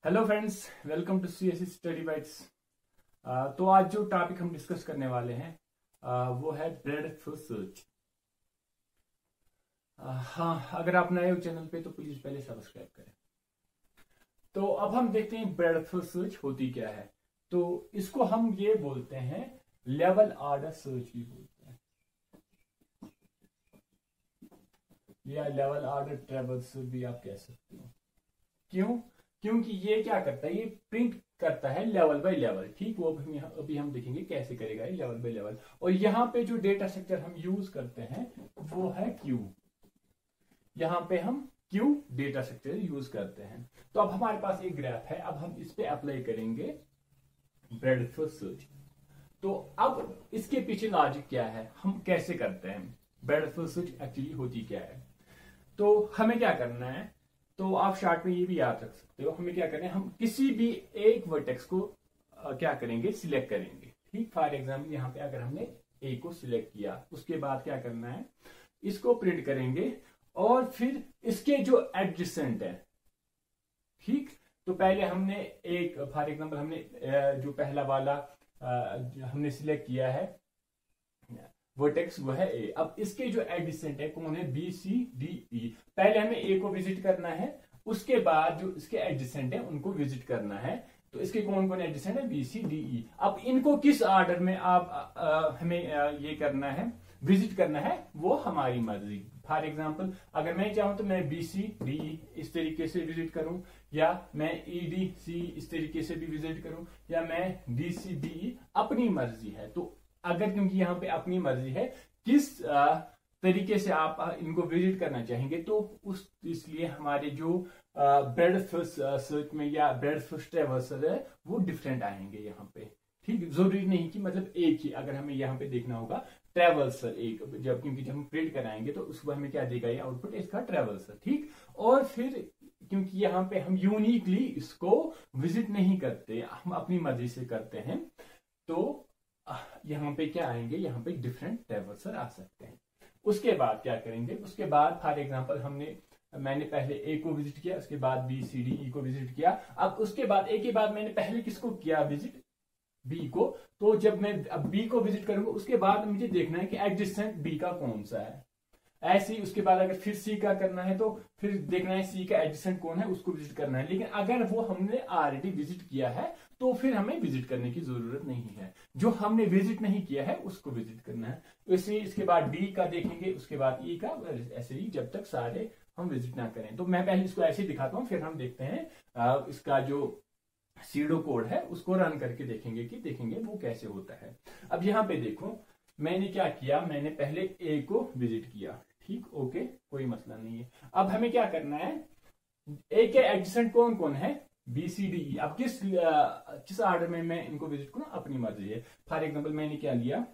Hello friends, welcome to CSC study bytes. तो आज जो टॉपिक हम डिस्कस करने वाले हैं वो है ब्रेडथ सर्च। हाँ, अगर आप नए हो चैनल पे तो प्लीज पहले सब्सक्राइब करें। तो अब हम देखते हैं ब्रेडथ सर्च होती क्या है। तो इसको हम ये बोलते हैं लेवल ऑर्डर सर्च भी बोलते हैं, या लेवल ऑर्डर ट्रेवल्स भी आप कह सकते हो। क्यों? क्योंकि ये क्या करता है, ये प्रिंट करता है लेवल बाय लेवल। ठीक, वो अभी हम देखेंगे कैसे करेगा ये लेवल बाय लेवल। और यहाँ पे जो डेटा स्ट्रक्चर हम यूज करते हैं वो है क्यू। यहाँ पे हम क्यू डेटा स्ट्रक्चर यूज करते हैं। तो अब हमारे पास एक ग्राफ है, अब हम इस पे अप्लाई करेंगे ब्रेडथ सर्च। तो अब इसके पीछे लॉजिक क्या है, हम कैसे करते हैं, ब्रेडथ सर्च एक्चुअली होती क्या है। तो हमें क्या करना है, तो आप शार्ट में ये भी याद रख सकते हो। हमें क्या करना है, हम किसी भी एक वर्टेक्स को क्या करेंगे, सिलेक्ट करेंगे। ठीक, फॉर एग्जाम्पल यहाँ पे अगर हमने ए को सिलेक्ट किया, उसके बाद क्या करना है, इसको प्रिंट करेंगे और फिर इसके जो एडजेसेंट है। ठीक, तो पहले हमने एक फॉर एग्जाम्पल हमने जो पहला वाला हमने सिलेक्ट किया है वर्टेक्स, वो है ए। अब इसके जो एडजेसेंट है कौन है, बी सी डी ई। पहले हमें ए को विजिट करना है, उसके बाद जो इसके एडजेसेंट है उनको विजिट करना है। तो इसके कौन कौन एडजेसेंट है, बी सी डी ई। अब इनको किस ऑर्डर में आप हमें ये करना है, विजिट करना है, वो हमारी मर्जी। फॉर एग्जाम्पल अगर मैं चाहूं तो मैं बी सी डी ई इस तरीके से विजिट करूं, या मैं ई डी सी इस तरीके से भी विजिट करूं, या मैं डी सी डी ई, अपनी मर्जी है। तो अगर क्योंकि यहाँ पे अपनी मर्जी है किस तरीके से आप इनको विजिट करना चाहेंगे, तो उस इसलिए हमारे जो ब्रेडथ सर्च में या ब्रेडथ ट्रैवर्सल है वो डिफरेंट आएंगे यहाँ पे। ठीक, जरूरी नहीं कि मतलब एक ही, अगर हमें यहाँ पे देखना होगा ट्रैवर्सल एक, क्योंकि जब हम प्रिंट कराएंगे तो उसको हमें क्या देगा, ये आउटपुट इसका ट्रैवर्सल। ठीक, और फिर क्योंकि यहाँ पे हम यूनिकली इसको विजिट नहीं करते, हम अपनी मर्जी से करते हैं, तो यहाँ पे क्या आएंगे, यहाँ पे डिफरेंट ट्रैवर्सल आ सकते हैं। उसके बाद क्या करेंगे, उसके बाद फॉर एग्जांपल मैंने पहले ए को विजिट किया, उसके बाद बी सी डी ई को विजिट किया। अब उसके बाद ए के बाद मैंने पहले किसको किया विजिट, बी को। तो जब मैं अब बी को विजिट करूंगा, उसके बाद मुझे देखना है कि एडजेसेंट बी का कौन सा है। ऐसे ही उसके बाद अगर फिर सी का करना है तो फिर देखना है सी का एडजेसेंट कौन है, उसको विजिट करना है। लेकिन अगर वो हमने ऑलरेडी विजिट किया है तो फिर हमें विजिट करने की जरूरत नहीं है। जो हमने विजिट नहीं किया है उसको विजिट करना है। वैसे इसके बाद डी का देखेंगे, उसके बाद ई का, ऐसे ही जब तक सारे हम विजिट ना करें। तो मैं पहले इसको ऐसे ही दिखाता हूं, फिर हम देखते हैं इसका जो सीडो कोड है उसको रन करके देखेंगे वो कैसे होता है। अब यहाँ पे देखो, मैंने क्या किया, मैंने पहले ए को विजिट किया। ठीक, ओके, कोई मसला नहीं है। अब हमें क्या करना है, ए के एडजेसेंट कौन कौन है, बी सी डी ई। अब किस ऑर्डर में मैं इनको विजिट करूं, अपनी मर्जी है। फॉर एग्जांपल मैंने क्या लिया,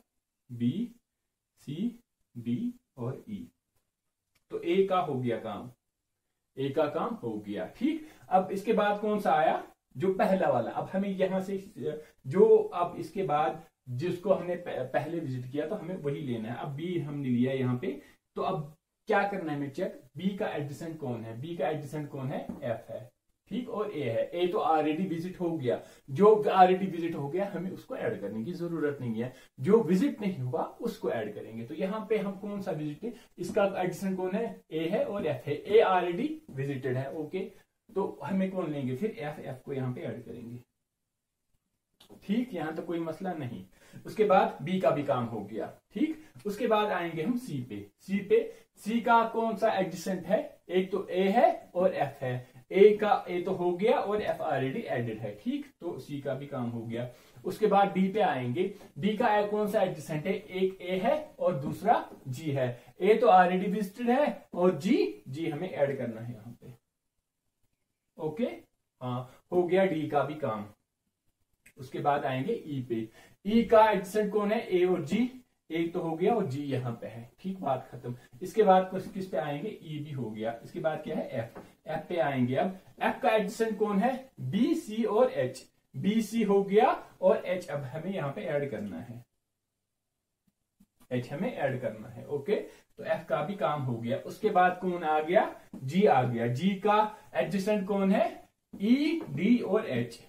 बी सी डी और ई। तो ए का हो गया काम, ए का काम हो गया। ठीक, अब इसके बाद कौन सा आया, जो पहला वाला। अब हमें यहां से जो अब इसके बाद जिसको हमने पहले विजिट किया तो हमें वही लेना है। अब बी हमने लिया यहाँ पे, तो अब क्या करना है हमें चेक, बी का एडजेसेंट कौन है, बी का एडजेसेंट कौन है, एफ है। ठीक, और ए है। ए तो ऑलरेडी विजिट हो गया, जो ऑलरेडी विजिट हो गया हमें उसको ऐड करने की जरूरत नहीं है। जो विजिट नहीं हुआ उसको ऐड करेंगे। तो यहाँ पे हम कौन सा विजिट है, इसका एडजेसेंट कौन है, ए है और एफ है। ए ऑलरेडी विजिटेड है, ओके। तो हमें कौन लेंगे फिर, एफ को यहाँ पे ऐड करेंगे। ठीक, यहां तो कोई मसला नहीं। उसके बाद बी का भी काम हो गया। ठीक, उसके बाद आएंगे हम सी पे। सी का कौन सा एडजेसेंट है, एक तो ए है और एफ है। ए तो हो गया और एफ ऑलरेडी एडेड है। ठीक, तो सी का भी काम हो गया। उसके बाद डी पे आएंगे, डी का कौन सा एडजेसेंट है, एक ए है और दूसरा जी है। ए तो ऑलरेडी विजिटेड है और जी हमें ऐड करना है यहाँ पे। ओके, हाँ, हो गया डी का भी काम। उसके बाद आएंगे ई पे। ई का एडजेसेंट कौन है, ए और जी। ए तो हो गया और जी यहाँ पे है। ठीक, बात खत्म। इसके बाद किस पे आएंगे, ई भी हो गया। इसके बाद क्या है, एफ पे आएंगे। अब एफ का एडजेसेंट कौन है, बी सी और एच। बी सी हो गया और एच अब हमें यहाँ पे ऐड करना है, एच हमें ऐड करना है। ओके, तो एफ का भी काम हो गया। उसके बाद कौन आ गया, जी आ गया। जी का एडजेसेंट कौन है, ई डी और एच,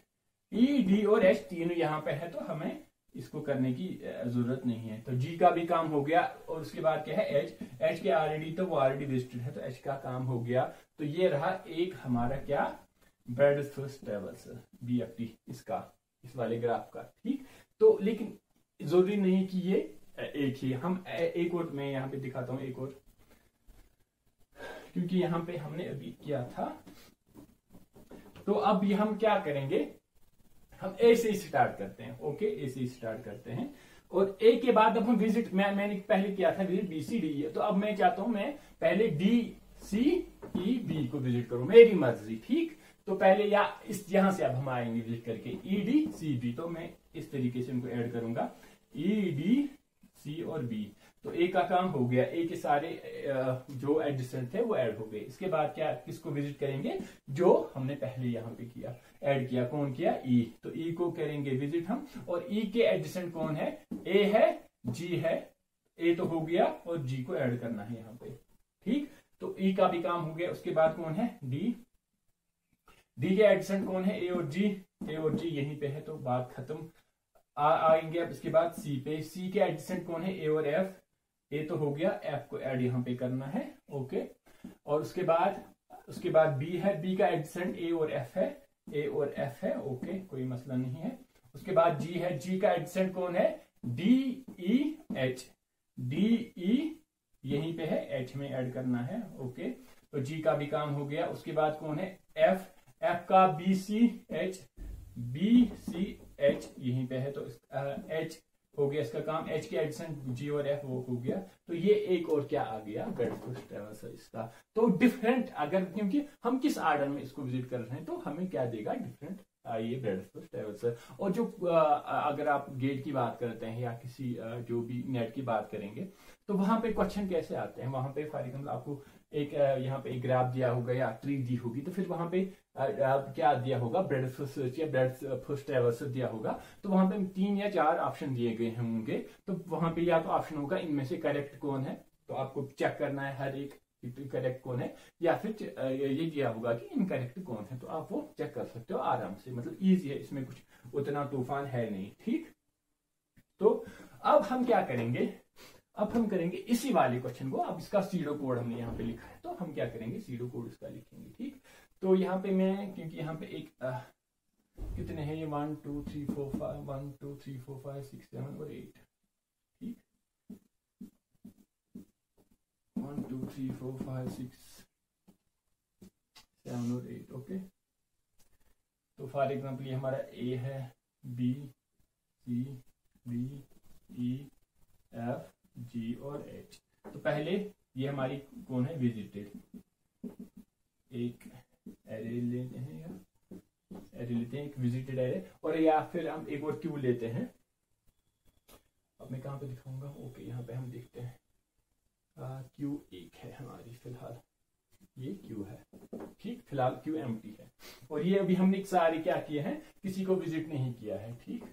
ई डी और एच तीनों यहां पे है, तो हमें इसको करने की जरूरत नहीं है। तो जी का भी काम हो गया, और उसके बाद क्या है एच, एच के ऑलरेडी तो वो ऑलरेडी विजिटेड है, तो एच का काम हो गया। तो ये रहा एक हमारा क्या ब्रेडथर्स्ट ट्रेवर्स BFT इसका, इस वाले ग्राफ का, ठीक। तो लेकिन जरूरी नहीं कि ये एक ही, हम एक और मैं यहाँ पे दिखाता हूं एक और, क्योंकि यहाँ पे हमने अभी किया था। तो अब ये हम क्या करेंगे, हम ए से स्टार्ट करते हैं, ओके, ए से स्टार्ट करते हैं, और ए के बाद अब हम विजिट, मैंने पहले किया था विजिट BCD, तो अब मैं चाहता हूं मैं पहले DCEB को विजिट करूं, मेरी मर्जी, ठीक। तो पहले या इस यहां से अब हम आएंगे विजिट करके EDCB, तो मैं इस तरीके से उनको ऐड करूंगा EDC और B। तो ए का काम हो गया, ए के सारे जो एडजेसेंट थे वो ऐड हो गए। इसके बाद क्या किसको विजिट करेंगे, जो हमने पहले यहाँ पे किया, ऐड किया, कौन किया, ई। तो ई को करेंगे विजिट हम, और ई के एडजेसेंट कौन है, ए है, जी है, ए तो हो गया, और जी को ऐड करना है यहाँ पे, ठीक। तो ई का भी काम हो गया। उसके बाद कौन है, डी, डी के एडजेसेंट कौन है, ए और जी, ए और जी यहीं पे है, तो बात खत्म। आएंगे अब इसके बाद सी पे, सी के एडजेसेंट कौन है, ए और एफ, ए तो हो गया, एफ को ऐड यहाँ पे करना है, ओके। और उसके बाद बी है, बी का एडजेसेंट ए और एफ है, ए और एफ है, ओके, कोई मसला नहीं है। उसके बाद जी है, जी का एडजेसेंट कौन है, D E H, D E यहीं पे है, एच में ऐड करना है, ओके। तो जी का भी काम हो गया। उसके बाद कौन है, एफ, एफ का B C H, B C H यहीं पे है, तो एच हो गया इसका काम, एच के एडजेसेंट जी और एफ वो हो गया। तो ये एक और क्या आ गया, ब्रेडथर्स्ट ट्रेवर्स इसका। तो डिफरेंट, अगर क्योंकि हम किस ऑर्डर में इसको विजिट कर रहे हैं, तो हमें क्या देगा, डिफरेंट ये ब्रेडथर्स्ट ट्रेवर्स। और जो अगर आप गेट की बात करते हैं या किसी जो भी नेट की बात करेंगे, तो वहां पे क्वेश्चन कैसे आते हैं, वहां पे फॉर एग्जाम्पल आपको एक यहाँ पे एक ग्राफ दिया होगा या ट्री दी होगी, तो फिर वहां पे क्या दिया होगा, ब्रेडथर्स्ट सर्च या ब्रेडथर्स्ट ट्रेवर्स दिया होगा। तो वहां पे 3 या 4 ऑप्शन दिए गए होंगे, तो वहां पे या तो ऑप्शन होगा इनमें से करेक्ट कौन है, तो आपको चेक करना है हर एक करेक्ट कौन है, या फिर ये दिया होगा कि इनकरेक्ट कौन है, तो आप वो चेक कर सकते हो आराम से, मतलब इजी है, इसमें कुछ उतना तूफान है नहीं, ठीक। तो अब हम क्या करेंगे, अब हम करेंगे इसी वाले क्वेश्चन को, अब इसका सीडो कोड हमने यहाँ पे लिखा है, तो हम क्या करेंगे, सीडो कोड इसका लिखेंगे, ठीक। तो यहाँ पे मैं, क्योंकि यहाँ पे एक कितने हैं ये 1 2 3 4 5 1 2 3 4 5 6 7 और 8, ठीक, 1 2 3 4 5 6 7 और 8, ओके। तो फॉर एग्जाम्पल ये हमारा ए है, B C D E F G और एच। तो पहले ये हमारी कौन है, विजिटेड, एक एरे लेते हैं, या एरे लेते हैं, एक विजिटेड एरे, और या फिर हम एक और क्यू लेते हैं। अब मैं कहां पे दिखाऊंगा, ओके, यहाँ पे हम देखते हैं क्यू एक है हमारी, फिलहाल ये क्यू है, ठीक, फिलहाल क्यू एम्प्टी है। और ये अभी हमने सारे क्या किए हैं, किसी को विजिट नहीं किया है, ठीक।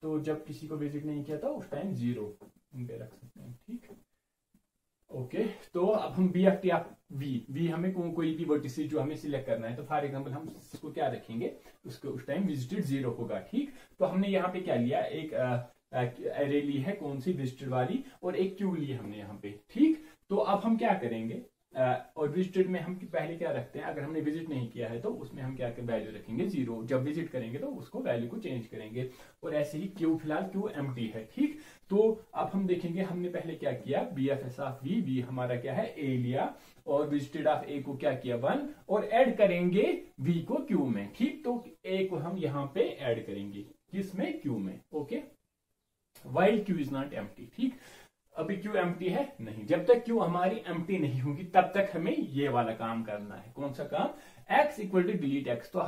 तो जब किसी को विजिट नहीं किया था उस टाइम 0 पे रख सकते हैं, ठीक, ओके। तो अब हम BFT वी हमें कोई भी वर्टिसेस जो हमें सिलेक्ट करना है, तो फॉर एग्जांपल हम इसको क्या रखेंगे, उसको उस टाइम विजिटेड 0 होगा, ठीक। तो हमने यहाँ पे क्या लिया, एक एरे ली है, कौन सी, विजिटेड वाली, और एक क्यू ली हमने यहाँ पे, ठीक। तो अब हम क्या करेंगे, और विजिटेड में हम पहले क्या रखते हैं, अगर हमने विजिट नहीं किया है तो उसमें हम क्या वैल्यू रखेंगे 0, जब विजिट करेंगे तो उसको वैल्यू को चेंज करेंगे। और ऐसे ही क्यू, फिलहाल क्यू एम्प्टी है, ठीक। तो अब हम देखेंगे हमने पहले क्या किया, BFS ऑफ बी हमारा क्या है, ए लिया, और विजिटेड ऑफ ए को क्या किया 1, और ऐड करेंगे बी को क्यू में, ठीक। तो ए को हम यहाँ पे ऐड करेंगे, किसमें, क्यू में, okay. While Q is not empty, ठीक। अभी क्यू एम्प्टी है नहीं, जब तक क्यू हमारी एम्प्टी नहीं होगी तब तक हमें ये वाला काम करना है, कौन सा काम, x equal to delete x। तो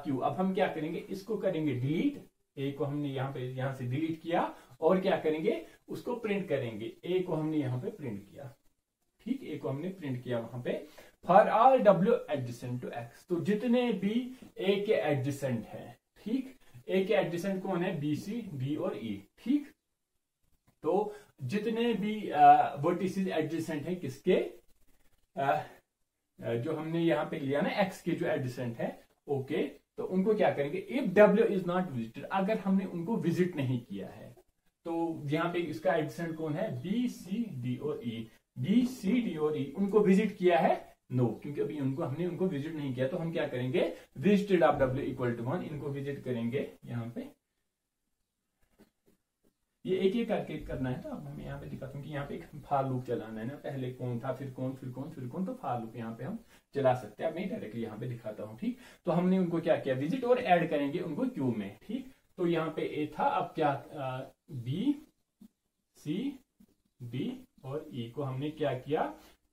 क्यू, अब हम क्या करेंगे, इसको करेंगे डिलीट, ए को हमने यहाँ से डिलीट किया, और क्या करेंगे, उसको प्रिंट करेंगे, ए को हमने यहाँ पे प्रिंट किया, ठीक, ए को हमने प्रिंट किया वहां पे, for all w adjacent to x। तो जितने भी ए के एडजेसेंट है, ठीक, ए के एडजेसेंट कौन है, बी सी डी और ई, ठीक। तो जितने भी वर्टिसेस एडजेसेंट है किसके, जो हमने यहाँ पे लिया ना x के जो एडजेसेंट है, ओके, तो उनको क्या करेंगे, if W is not visited, अगर हमने उनको विजिट नहीं किया है, तो यहाँ पे इसका एडजेसेंट कौन है, बी सी डी और ई, बी सी डी और ई उनको विजिट किया है, नो क्योंकि अभी हमने उनको विजिट नहीं किया, तो हम क्या करेंगे, visited of W equal to 1, इनको विजिट करेंगे यहाँ पे, ये एक एक करके करना है। तो अब हम यहाँ पे दिखाता हूँ कि यहाँ पे एक फार लूप चलाना है ना, पहले कौन था, फिर कौन, फिर कौन, फिर कौन, तो फार लूप यहाँ पे हम चला सकते हैं। अब मैं डायरेक्टली यहाँ पे दिखाता हूँ, ठीक। तो हमने उनको क्या किया, विजिट और ऐड करेंगे उनको क्यू में, ठीक। तो यहाँ पे ए था, अब क्या, बी सी डी और ई को हमने क्या किया,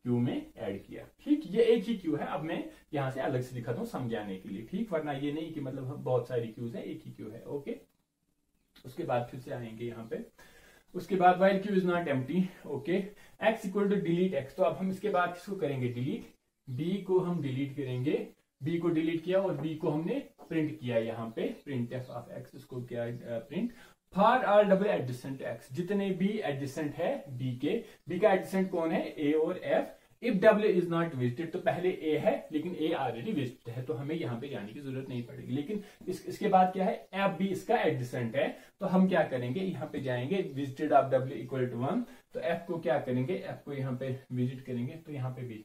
क्यू में ऐड किया, ठीक। ये एक ही क्यू है, अब मैं यहाँ से अलग से दिखाता हूँ समझाने के लिए, ठीक, वरना ये नहीं कि मतलब बहुत सारी क्यूज है, एक ही क्यू है, ओके। उसके बाद फिर से आएंगे यहाँ पे, उसके बाद while q is not empty, okay, x equal to delete x, तो अब हम इसके बाद किसको करेंगे, डिलीट, b को हम डिलीट करेंगे, b को डिलीट किया और b को हमने प्रिंट किया यहाँ पे, प्रिंट एफ ऑफ x, इसको क्या print, for all double adjacent x, जितने भी एडजेसेंट है b के, b का एडजेसेंट कौन है, a और f, if w is not visited, तो पहले a है लेकिन a ऑलरेडी विजिटेड है, तो हमें यहाँ पे जाने की जरूरत नहीं पड़ेगी, लेकिन इसके बाद क्या है, f भी इसका एडजेसेंट है, तो हम क्या करेंगे, यहाँ पे जाएंगे, visited of w equal to 1, तो f को क्या करेंगे, f को यहाँ पे विजिट करेंगे, तो यहाँ पे भी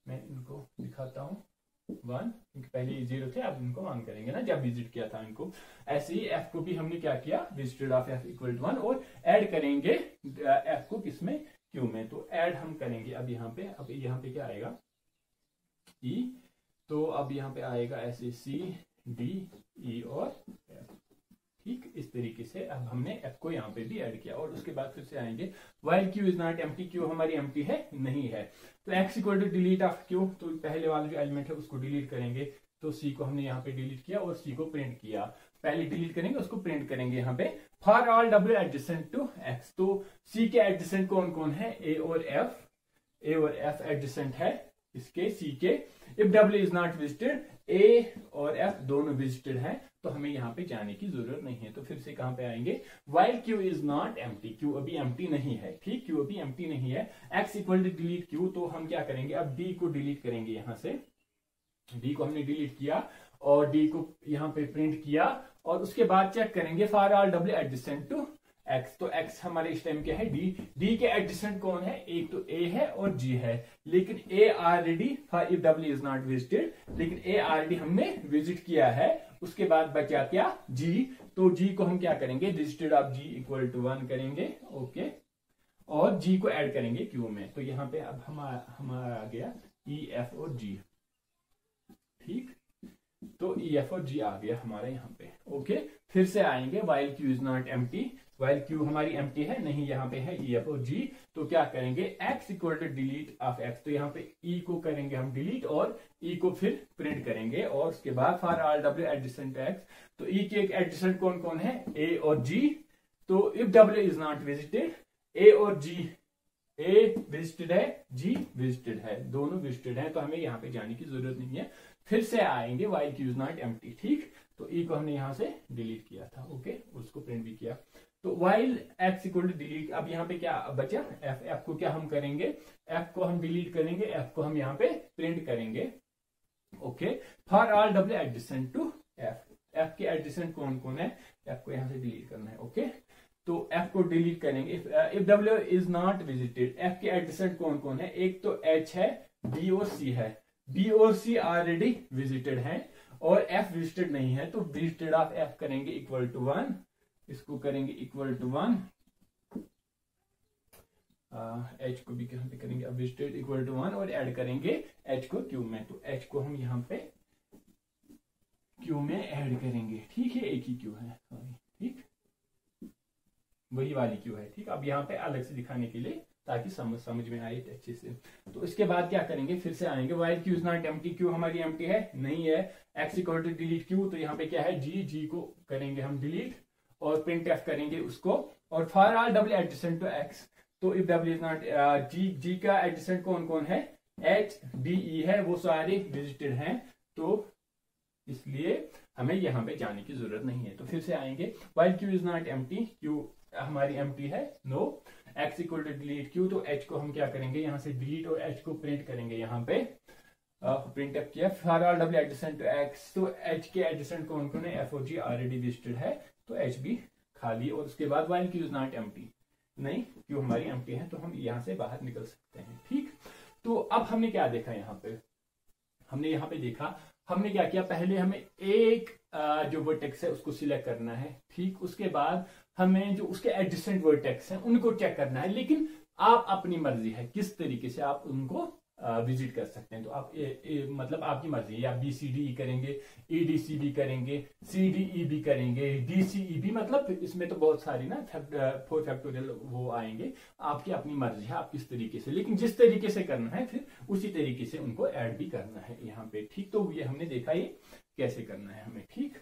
मैं इनको दिखाता हूँ 1, क्योंकि पहले ये 0 थे, अब इनको 1 करेंगे ना, जब विजिट किया था इनको। ऐसे ही f को भी हमने क्या किया, visited of f equal to 1, और ऐड करेंगे f को किसमें, क्यू में, तो ऐड हम करेंगे अब यहाँ पे क्या आएगा, e, तो अब यहाँ पे आएगा ऐसे सी डी ई और f, ठीक। इस तरीके से अब हमने f को यहाँ पे भी ऐड किया, और उसके बाद फिर से आएंगे while q is not empty, q हमारी एम्प्टी है, नहीं है, तो x equal to delete of q, तो पहले वाला जो एलिमेंट है उसको डिलीट करेंगे, तो c को हमने यहाँ पे डिलीट किया और c को प्रिंट किया, पहले डिलीट करेंगे उसको प्रिंट करेंगे यहाँ पे, for all W adjacent to x, तो c के एडजेसेंट कौन कौन है, a और f एडजेसेंट है इसके, c के, if w is not visited, a और f दोनों विजिटेड हैं, तो हमें यहाँ पे जाने की जरूरत नहीं है। तो फिर से कहां पे आएंगे, while q is not empty, q अभी एम्प्टी नहीं है, ठीक, q अभी एम्प्टी नहीं है, x equal to delete q, तो हम क्या करेंगे, अब d को डिलीट करेंगे, यहाँ से d को हमने डिलीट किया और d को यहाँ पे प्रिंट किया, और उसके बाद चेक करेंगे for all W adjacent to x, तो x हमारे इस टाइम क्या है, d के एडजेसेंट कौन है, एक तो a है और g है, लेकिन a already, if w is not visited, लेकिन a ऑलरेडी हमने विजिट किया है, उसके बाद बचा क्या, g, तो g को हम क्या करेंगे, visited of g equal to 1 करेंगे, ओके, और g को ऐड करेंगे q में, तो यहाँ पे अब हमारा आ गया e f और g, ठीक, तो e f और g आ गया हमारे यहाँ पे, ओके। फिर से आएंगे while q is not empty, while q हमारी एम्प्टी है नहीं, यहाँ पे है e f और g, तो क्या करेंगे, x equal to delete of x, तो यहाँ पे e को करेंगे हम डिलीट और e को फिर प्रिंट करेंगे, और उसके बाद for all w adjacent x, तो e के एक एडजेसेंट कौन कौन है, a और g, तो if w is not visited, a और g, a विजिटेड है, g विजिटेड है, दोनों विजिटेड है, तो हमें यहाँ पे जाने की जरूरत नहीं है। फिर से आएंगे while q is not empty, ठीक, तो e को हमने यहाँ से डिलीट किया था, ओके, उसको प्रिंट भी किया, तो while x equal to delete, अब यहाँ पे क्या बचा, f को क्या हम करेंगे, f को हम डिलीट करेंगे, f को हम यहाँ पे प्रिंट करेंगे, okay, for all W adjacent to f के एडजेसेंट कौन कौन है, f को यहाँ से डिलीट करना है, ओके, तो f को डिलीट करेंगे, if w is not visited, f के एडजेसेंट कौन कौन है, एक तो h है, b और c है, b और c ऑलरेडी विजिटेड हैं और f विजिटेड नहीं है, तो विजिटेड ऑफ f करेंगे इक्वल टू 1, इसको करेंगे इक्वल टू 1, h को भी कहां पे करेंगे, अब विजिटेड इक्वल टू 1 और ऐड करेंगे h को q में, तो h को हम यहाँ पे q में ऐड करेंगे, ठीक है, एक ही q है, ठीक, वही वाली q है, ठीक। अब यहाँ पे अलग से दिखाने के लिए ताकि समझ में आए अच्छे से, तो इसके बाद क्या करेंगे, फिर से आएंगे while q is not empty, q हमारी एम्प्टी है नहीं है, x equal to delete q, तो यहाँ पे क्या है, g को करेंगे हम डिलीट और प्रिंट f करेंगे उसको, और for all W adjacent to x, तो if w is not, g का एडजेसेंट कौन कौन है, h d e है, वो सारे विजिटेड हैं, तो इसलिए हमें यहाँ पे जाने की जरूरत नहीं है। तो फिर से आएंगे while q is not empty, q हमारी एम्प्टी है, no, x equal to delete q, तो h को हम क्या करेंगे, यहाँ से डिलीट और h को प्रिंट करेंगे यहाँ पे, प्रिंट अप किया for all W adjacent to X, तो एच के एडजेसेंट कौन कौन है, एफ और जी ऑलरेडी विजिटेड है तो एच भी खाली, और उसके बाद while Q is not empty, नहीं क्यू हमारी एम्प्टी है तो हम यहाँ से बाहर निकल सकते हैं। ठीक, तो अब हमने क्या देखा यहाँ पे, हमने यहाँ पे देखा हमने क्या किया, पहले हमें एक जो वर्टेक्स है उसको सिलेक्ट करना है। ठीक, उसके बाद हमें जो उसके एडजेसेंट वर्टेक्स हैं उनको चेक करना है, लेकिन आप अपनी मर्जी है किस तरीके से आप उनको विजिट कर सकते हैं। तो आप मतलब आपकी मर्जी है, या बी सी डी ई करेंगे, ई डी सी बी करेंगे, सी डी ई बी करेंगे, डी सी ई बी, मतलब इसमें तो बहुत सारी ना 4 फैक्टोरियल वो आएंगे, आपकी अपनी मर्जी है आप किस तरीके से, लेकिन जिस तरीके से करना है फिर उसी तरीके से उनको ऐड भी करना है यहाँ पे। ठीक, तो ये हमने देखा ये कैसे करना है हमें। ठीक,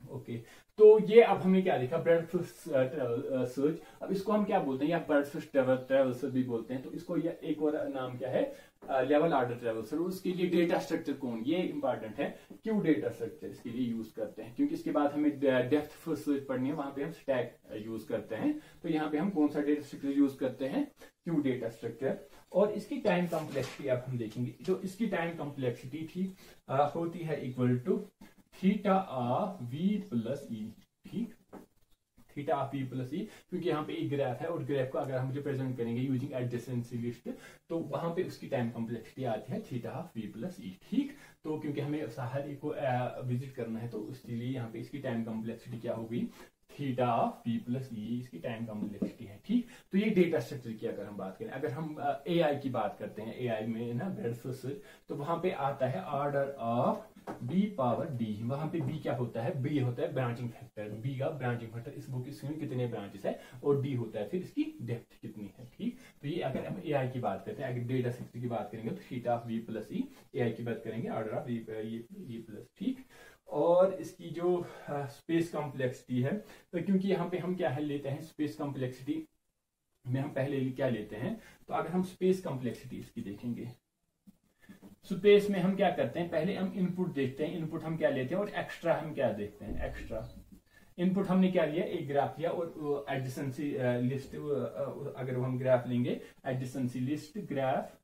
ओके, तो ये अब हमने क्या देखा, ब्रेड सर्च। अब इसको हम क्या बोलते हैं, या ब्रेड ट्रेवल्सर भी बोलते हैं, तो इसको या एक और नाम क्या है, लेवल ऑर्डर ट्रेवल्सर। उसके लिए डेटा स्ट्रक्चर कौन, ये इंपॉर्टेंट है, क्यों डेटा स्ट्रक्चर इसके लिए यूज करते हैं, क्योंकि इसके बाद हमें डेप्थ फर्स्ट सर्च पढ़नी है, वहां पे हम स्टैक यूज करते हैं। तो यहाँ पे हम कौन सा डेटा स्ट्रक्चर यूज करते हैं, क्यू डेटा स्ट्रक्चर। और इसकी टाइम कॉम्प्लेक्सिटी अब हम देखेंगे, तो इसकी टाइम कॉम्प्लेक्सिटी ठीक होती है equal to theta of V plus E. ठीक, theta of V plus E, क्योंकि यहाँ पे एक ग्राफ है और ग्राफ को अगर हम रिप्रेजेंट करेंगे यूजिंग एडजेसेंसी लिस्ट, तो वहां पे उसकी टाइम कॉम्प्लेक्सिटी आती है theta of V plus E. ठीक, तो क्योंकि हमें हर एक को विजिट करना है तो उसके लिए यहाँ पे इसकी टाइम कॉम्प्लेक्सिटी क्या होगी, थीटा ऑफ वी प्लस ई इसकी टाइम कॉम्प्लेक्सिटी है। ठीक, तो ये डेटा स्ट्रक्चर की अगर हम बात करें, अगर हम एआई की बात करते हैं, एआई में ना ब्रेड फर्स्ट सर्च, तो वहां पे आता है order of B power D. वहां पे बी क्या होता है, बी होता है ब्रांचिंग फैक्टर, बी का ब्रांचिंग फैक्टर, इस बुक इसमें कितने ब्रांचेस है, और डी होता है फिर इसकी डेप्थ कितनी है। ठीक, तो ये अगर हम एआई की बात करते हैं, अगर डेटा स्ट्रक्चर की बात करेंगे तो theta of V plus E, AI की बात करेंगे ऑर्डर ऑफ ई प्लस। ठीक, और इसकी जो स्पेस कॉम्प्लेक्सिटी है, तो क्योंकि यहाँ पे हम क्या है लेते हैं, स्पेस कॉम्प्लेक्सिटी में हम पहले क्या लेते हैं, तो अगर हम स्पेस कॉम्प्लेक्सिटी इसकी देखेंगे, स्पेस में हम क्या करते हैं, पहले हम इनपुट देखते हैं, इनपुट हम क्या लेते हैं, और एक्स्ट्रा हम क्या देखते हैं, एक्स्ट्रा इनपुट हमने क्या लिया, एक ग्राफ लिया, और एडजेसेंसी लिस्ट, अगर हम ग्राफ लेंगे एडजेसेंसी लिस्ट ग्राफ,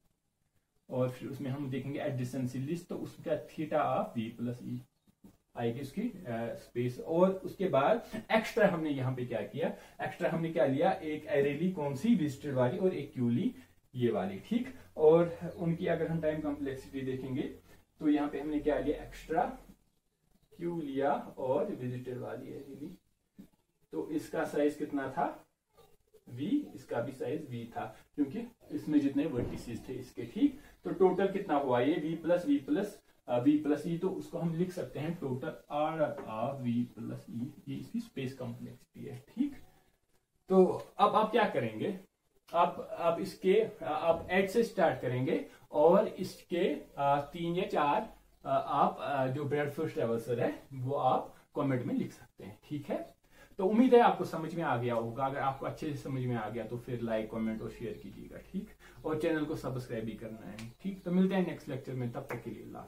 और फिर उसमें हम देखेंगे एडजेसेंसी लिस्ट, तो उसका थीटा ऑफ वी प्लस ई आएगी उसकी स्पेस। और उसके बाद एक्स्ट्रा हमने यहाँ पे क्या किया, एक्स्ट्रा हमने क्या लिया, एक एरे ली, कौन सी, विजिटेड वाली, और एक क्यू ली, ये वाली। ठीक, और उनकी अगर हम टाइम कॉम्प्लेक्सिटी देखेंगे तो यहाँ पे हमने क्या लिया, एक्स्ट्रा क्यू लिया और विजिटेड वाली एरे ली, तो इसका साइज कितना था, v, इसका भी साइज v था, क्योंकि इसमें जितने वर्टिसेस थे इसके। ठीक, तो टोटल कितना हुआ ये v प्लस ई, तो उसको हम लिख सकते हैं total order of v plus E, ये इसकी स्पेस कॉम्प्लेक्सिटी है। ठीक, तो अब आप क्या करेंगे, आप इसके आप एड से स्टार्ट करेंगे, और इसके 3 या 4 आप जो ब्रेड फर्स्ट ट्रेवल्सर है वो आप कमेंट में लिख सकते हैं। ठीक है, तो उम्मीद है आपको समझ में आ गया होगा। अगर आपको अच्छे से समझ में आ गया तो फिर लाइक, कमेंट और शेयर कीजिएगा। ठीक, और चैनल को सब्सक्राइब भी करना है। ठीक, तो मिलते हैं नेक्स्ट लेक्चर में, तब तक के लिए अल्लाह।